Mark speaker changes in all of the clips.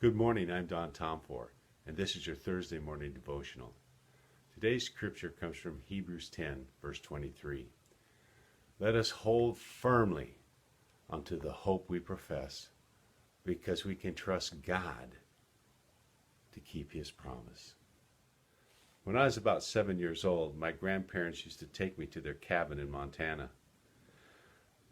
Speaker 1: Good morning, I'm Don Tomfor, and this is your Thursday morning devotional. Today's scripture comes from Hebrews 10, verse 23. Let us hold firmly unto the hope we profess, because we can trust God to keep his promise. When I was about 7 years old, my grandparents used to take me to their cabin in Montana.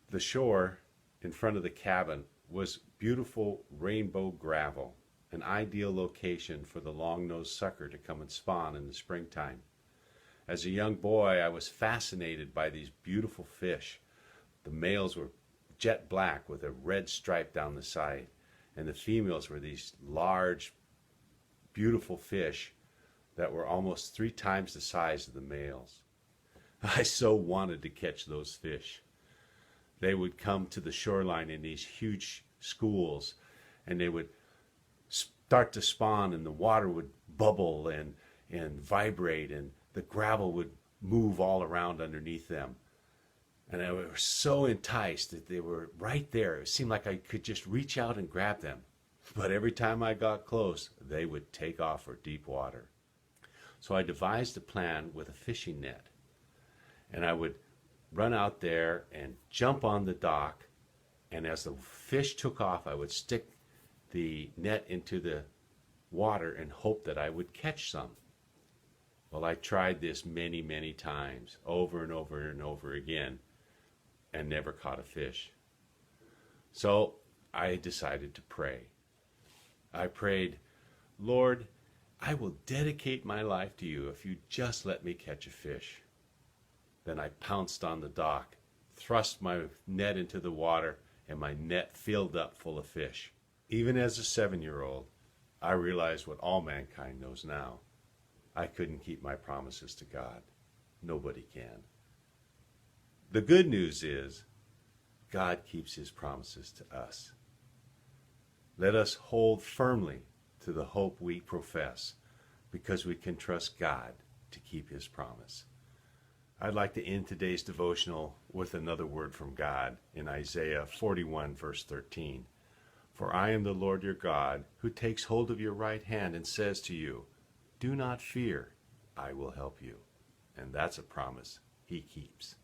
Speaker 1: The shore in front of the cabin was beautiful rainbow gravel, an ideal location for the long-nosed sucker to come and spawn in the springtime. As a young boy, I was fascinated by these beautiful fish. The males were jet black with a red stripe down the side, and the females were these large, beautiful fish that were almost 3 times the size of the males. I so wanted to catch those fish. They would come to the shoreline in these huge schools, and they would start to spawn, and the water would bubble and vibrate, and the gravel would move all around underneath them. And I was so enticed that they were right there. It seemed like I could just reach out and grab them. But every time I got close, they would take off for deep water. So I devised a plan with a fishing net. And I would run out there and jump on the dock. And as the fish took off, I would stick the net into the water and hope that I would catch some. Well, I tried this many, many times, over and over and over again, and never caught a fish. So I decided to pray. I prayed, Lord, I will dedicate my life to you if you just let me catch a fish. Then I pounced on the dock, thrust my net into the water, and my net filled up full of fish. Even as a 7-year-old, I realized what all mankind knows now. I couldn't keep my promises to God. Nobody can. The good news is, God keeps his promises to us. Let us hold firmly to the hope we profess, because we can trust God to keep his promise. I'd like to end today's devotional with another word from God in Isaiah 41, verse 13. For I am the Lord your God, who takes hold of your right hand and says to you, do not fear, I will help you. And that's a promise he keeps.